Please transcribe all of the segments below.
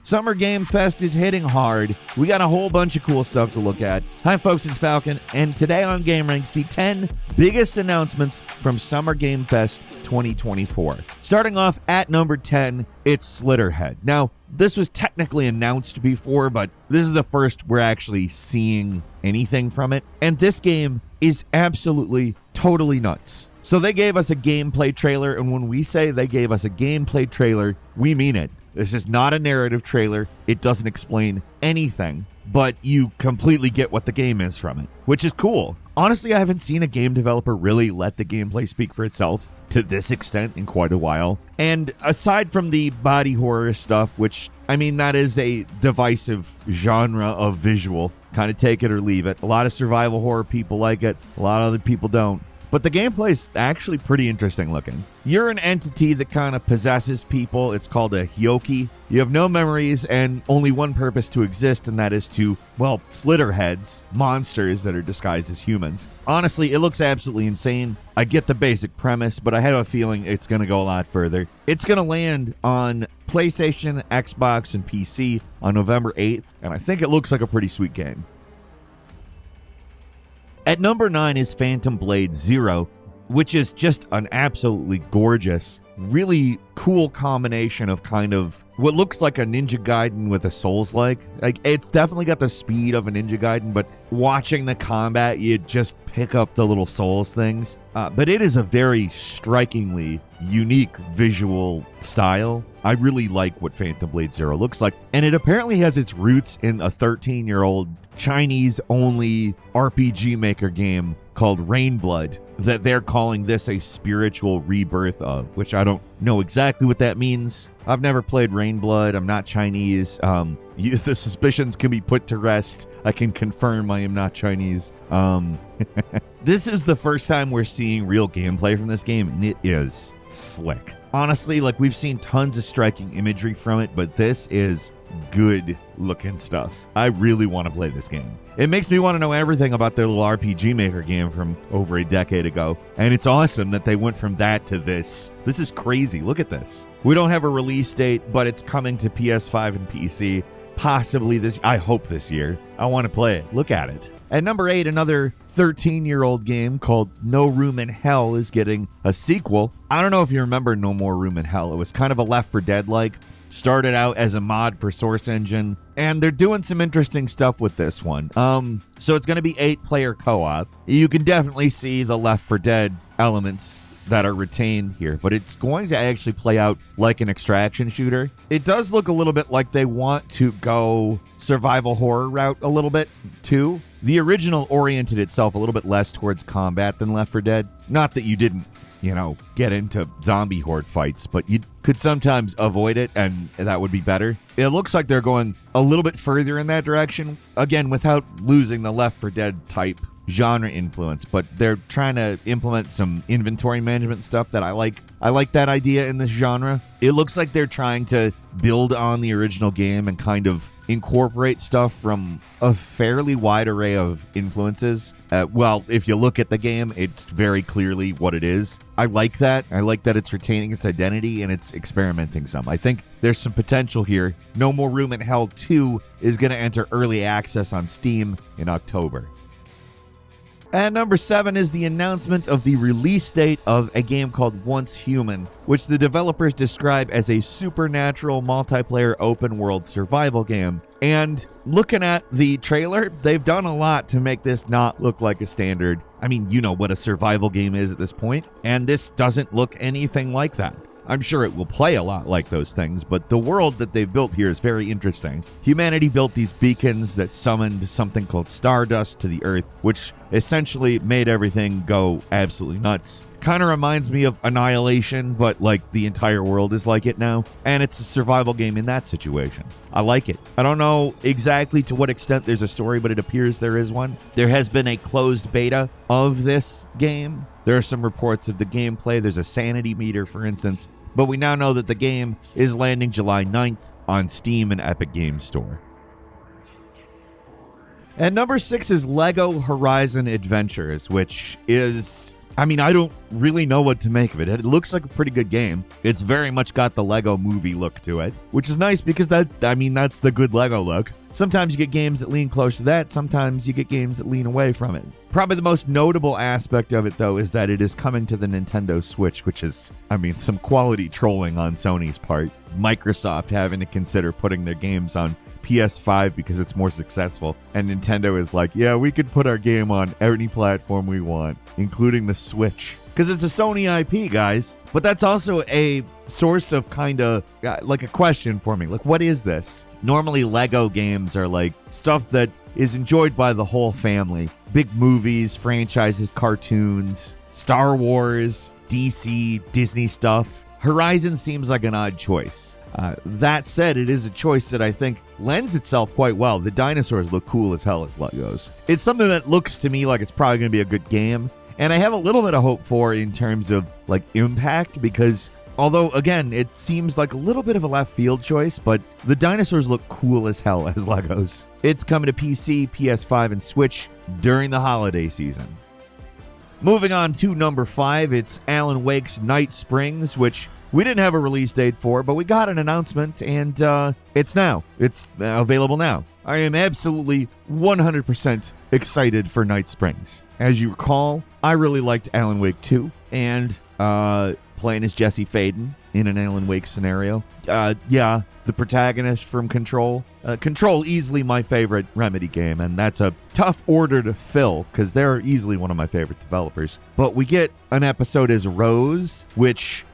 Summer Game Fest is hitting hard. We got a whole bunch of cool stuff to look at. Hi folks, it's Falcon, and today on gameranx, the 10 biggest announcements from Summer Game Fest 2024. Starting off at number 10, it's Slitterhead. Now, this was technically announced before, but this is the first we're actually seeing anything from it. And this game is absolutely, totally nuts. So they gave us a gameplay trailer, and when we say they gave us a gameplay trailer, we mean it. This is not a narrative trailer. It doesn't explain anything, but you completely get what the game is from it, which is cool. Honestly, I haven't seen a game developer really let the gameplay speak for itself to this extent in quite a while. And aside from the body horror stuff, which, I mean, that is a divisive genre of visual, kind of take it or leave it. A lot of survival horror people like it, a lot of other people don't. But the gameplay is actually pretty interesting looking. You're an entity that kind of possesses people. It's called a hyoki. You have no memories and only one purpose to exist, and that is to, well, slitterheads, monsters that are disguised as humans. Honestly, it looks absolutely insane. I get the basic premise, but I have a feeling it's going to go a lot further. It's going to land on PlayStation, Xbox, and PC on November 8th, and I think it looks like a pretty sweet game. At number 9 is Phantom Blade Zero, which is just an absolutely gorgeous, really cool combination of kind of what looks like a Ninja Gaiden with a Souls-like. Like, it's definitely got the speed of a Ninja Gaiden, but watching the combat, you just pick up the little Souls things. But it is a very strikingly unique visual style. I really like what Phantom Blade Zero looks like, and it apparently has its roots in a 13-year-old Chinese-only RPG Maker game called Rainblood that they're calling this a spiritual rebirth of, which I don't know exactly what that means. I've never played Rainblood. I'm not Chinese. The suspicions can be put to rest. I can confirm I am not Chinese. This is the first time we're seeing real gameplay from this game, and it is slick. Honestly, like, we've seen tons of striking imagery from it, but this is good looking stuff. I really want to play this game. It makes me want to know everything about their little RPG Maker game from over a decade ago. And it's awesome that they went from that to this. This is crazy. Look at this. We don't have a release date, but it's coming to PS5 and PC. Possibly this, I hope this year. I want to play it. Look at it. At number 8, another 13-year-old game called No Room in Hell is getting a sequel. I don't know if you remember No More Room in Hell. It was kind of a Left 4 Dead-like. Started out as a mod for Source Engine, and they're doing some interesting stuff with this one. So it's going to be 8-player co-op. You can definitely see the Left 4 Dead elements that are retained here, but it's going to actually play out like an extraction shooter. It does look a little bit like they want to go survival horror route a little bit too. The original oriented itself a little bit less towards combat than Left 4 Dead. Not that you didn't, get into zombie horde fights, but you could sometimes avoid it, and that would be better. It looks like they're going a little bit further in that direction, again, without losing the Left 4 Dead type genre influence, but they're trying to implement some inventory management stuff that I like. I like that idea in this genre. It looks like they're trying to build on the original game and kind of incorporate stuff from a fairly wide array of influences. Well, if you look at the game, it's very clearly what it is. I like that. I like that it's retaining its identity and it's experimenting some. I think there's some potential here. No More Room in Hell 2 is going to enter early access on Steam in October. At number 7 is the announcement of the release date of a game called Once Human, which the developers describe as a supernatural multiplayer open world survival game. And looking at the trailer, they've done a lot to make this not look like a standard. I mean, you know what a survival game is at this point, and this doesn't look anything like that. I'm sure it will play a lot like those things, but the world that they've built here is very interesting. Humanity built these beacons that summoned something called stardust to the Earth, which essentially made everything go absolutely nuts. Kind of reminds me of Annihilation, but like the entire world is like it now, and it's a survival game in that situation. I like it. I don't know exactly to what extent there's a story, but it appears there is one. There has been a closed beta of this game. There are some reports of the gameplay. There's a sanity meter, for instance. But we now know that the game is landing July 9th on Steam and Epic Games Store. At number 6 is LEGO Horizon Adventures, which is I mean, I don't really know what to make of it. It looks like a pretty good game. It's very much got the Lego movie look to it, which is nice because that's the good Lego look. Sometimes you get games that lean close to that. Sometimes you get games that lean away from it. Probably the most notable aspect of it, though, is that it is coming to the Nintendo Switch, which is, some quality trolling on Sony's part. Microsoft having to consider putting their games on PS5 because it's more successful. And Nintendo is like, yeah, we could put our game on any platform we want, including the Switch. Because it's a Sony IP, guys. But that's also a source of kind of like a question for me. Like, what is this? Normally, Lego games are like stuff that is enjoyed by the whole family. Big movies, franchises, cartoons, Star Wars, DC, Disney stuff. Horizon seems like an odd choice. That said, it is a choice that I think lends itself quite well. The dinosaurs look cool as hell as Legos. It's something that looks to me like it's probably going to be a good game. And I have a little bit of hope for in terms of like impact because although, again, it seems like a little bit of a left field choice, but the dinosaurs look cool as hell as Legos. It's coming to PC, PS5, and Switch during the holiday season. Moving on to number 5, it's Alan Wake's Night Springs, which we didn't have a release date for, but we got an announcement, and it's now. It's available now. I am absolutely 100% excited for Night Springs. As you recall, I really liked Alan Wake 2, and playing as Jesse Faden in an Alan Wake scenario. The protagonist from Control. Control, easily my favorite Remedy game, and that's a tough order to fill because they're easily one of my favorite developers. But we get an episode as Rose, which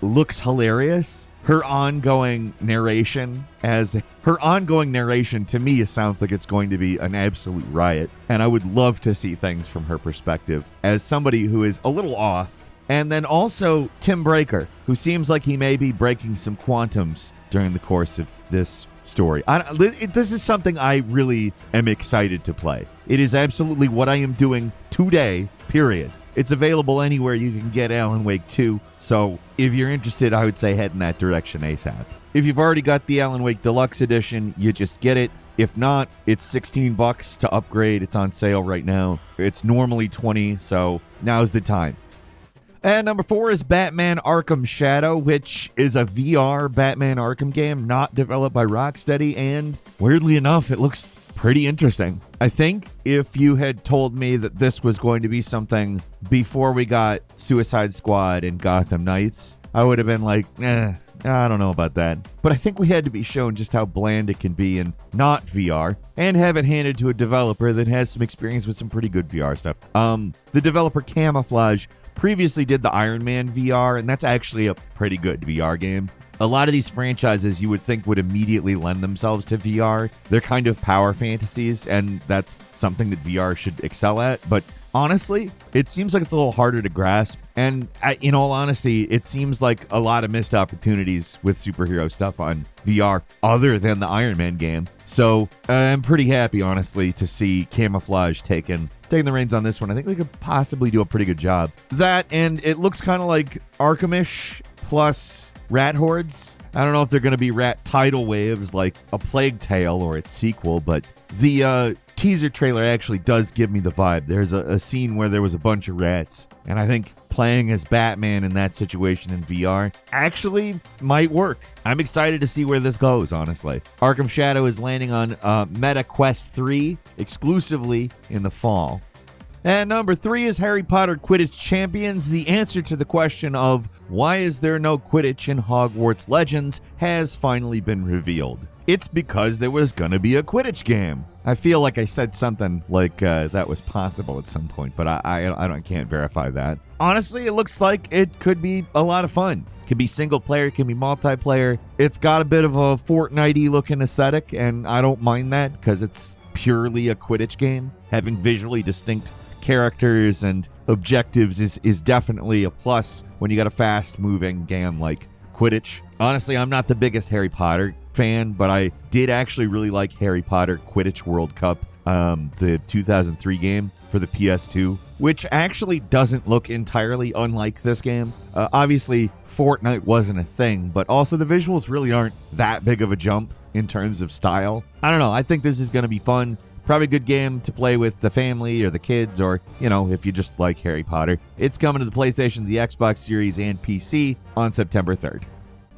looks hilarious. Her ongoing narration to me sounds like it's going to be an absolute riot, and I would love to see things from her perspective as somebody who is a little off. And then also Tim Breaker, who seems like he may be breaking some quantums during the course of this story. This is something I really am excited to play. It is absolutely what I am doing today, period. It's available anywhere you can get Alan Wake 2, so if you're interested, I would say head in that direction ASAP. If you've already got the Alan Wake Deluxe Edition, you just get it. If not, it's $16 to upgrade. It's on sale right now. It's normally $20, so now's the time. And number 4 is Batman Arkham Shadow, which is a VR Batman Arkham game not developed by Rocksteady, and weirdly enough, it looks pretty interesting. I think if you had told me that this was going to be something before we got Suicide Squad and Gotham Knights, I would have been like, I don't know about that. But I think we had to be shown just how bland it can be in not VR and have it handed to a developer that has some experience with some pretty good VR stuff. The developer Camouflage previously did the Iron Man VR, and that's actually a pretty good VR game. A lot of these franchises you would think would immediately lend themselves to VR. They're kind of power fantasies, and that's something that VR should excel at. But honestly, it seems like it's a little harder to grasp. And in all honesty, it seems like a lot of missed opportunities with superhero stuff on VR other than the Iron Man game. So I'm pretty happy, honestly, to see Camouflage taking the reins on this one. I think they could possibly do a pretty good job. That, and it looks kind of like Arkhamish plus rat hordes. I don't know if they're going to be rat tidal waves like A Plague Tale or its sequel, but the teaser trailer actually does give me the vibe. There's a scene where there was a bunch of rats, and I think playing as Batman in that situation in VR actually might work. I'm excited to see where this goes, honestly. Arkham Shadow is landing on Meta Quest 3 exclusively in the fall. And number 3 is Harry Potter Quidditch Champions. The answer to the question of why is there no Quidditch in Hogwarts Legends has finally been revealed. It's because there was going to be a Quidditch game. I feel like I said something like that was possible at some point, but I can't verify that. Honestly, it looks like it could be a lot of fun. It could be single player, it can be multiplayer. It's got a bit of a Fortnite-y looking aesthetic, and I don't mind that because it's purely a Quidditch game. Having visually distinct characters and objectives is definitely a plus when you got a fast-moving game like Quidditch. Honestly, I'm not the biggest Harry Potter fan, but I did actually really like Harry Potter Quidditch World Cup, the 2003 game for the PS2, which actually doesn't look entirely unlike this game. Obviously, Fortnite wasn't a thing, but also the visuals really aren't that big of a jump in terms of style. I don't know. I think this is going to be fun. Probably a good game to play with the family or the kids, or, you know, if you just like Harry Potter. It's coming to the PlayStation, the Xbox Series, and PC on September 3rd.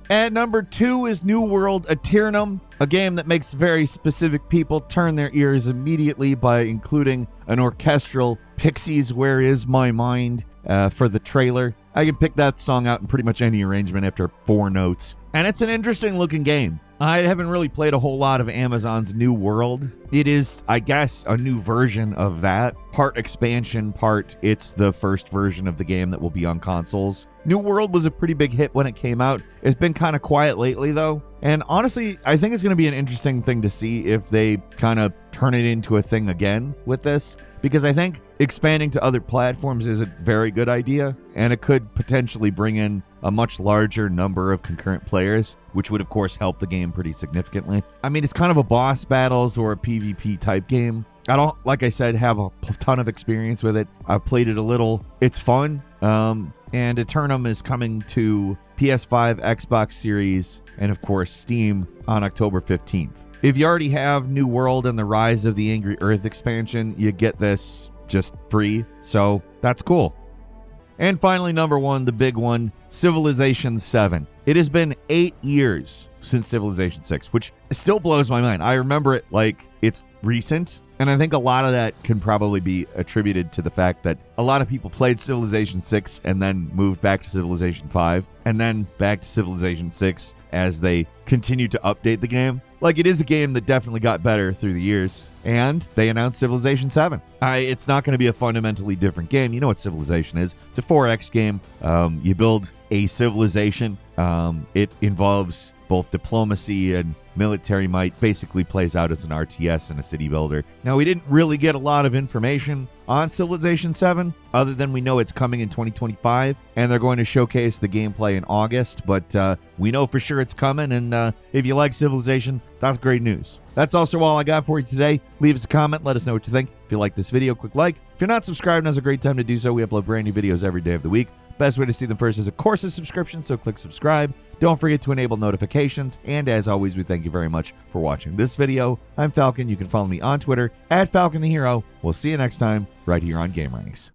And number 2 is New World Aeternum, a game that makes very specific people turn their ears immediately by including an orchestral Pixies Where Is My Mind for the trailer. I can pick that song out in pretty much any arrangement after 4 notes. And it's an interesting looking game. I haven't really played a whole lot of Amazon's New World. It is, I guess, a new version of that. Part expansion, part it's the first version of the game that will be on consoles. New World was a pretty big hit when it came out. It's been kind of quiet lately, though. And honestly, I think it's going to be an interesting thing to see if they kind of turn it into a thing again with this. Because I think expanding to other platforms is a very good idea, and it could potentially bring in a much larger number of concurrent players, which would, of course, help the game pretty significantly. I mean, it's kind of a boss battles or a PvP type game. I don't, like I said, have a ton of experience with it. I've played it a little. It's fun. And Aeternum is coming to PS5, Xbox Series, and, of course, Steam on October 15th. If you already have New World and the Rise of the Angry Earth expansion, you get this just free, so that's cool. And finally, number 1, the big one, Civilization 7. It has been 8 years since Civilization 6, which still blows my mind. I remember it like it's recent, and I think a lot of that can probably be attributed to the fact that a lot of people played Civilization 6 and then moved back to Civilization 5, and then back to Civilization 6 as they continued to update the game. Like, it is a game that definitely got better through the years, and they announced Civilization 7. It's not going to be a fundamentally different game. You know what Civilization is. It's a 4X game. You build a civilization. It involves both diplomacy and military might. Basically plays out as an RTS and a city builder. Now, we didn't really get a lot of information on Civilization 7, other than we know it's coming in 2025, and they're going to showcase the gameplay in August, but we know for sure it's coming, and if you like Civilization, that's great news. That's also all I got for you today. Leave us a comment, let us know what you think. If you like this video, click like. If you're not subscribed, now's a great time to do so. We upload brand new videos every day of the week. Best way to see them first is, of course, a subscription, so click subscribe. Don't forget to enable notifications, and as always, we thank you very much for watching this video. I'm Falcon. You can follow me on Twitter @FalconTheHero. We'll see you next time right here on gameranx.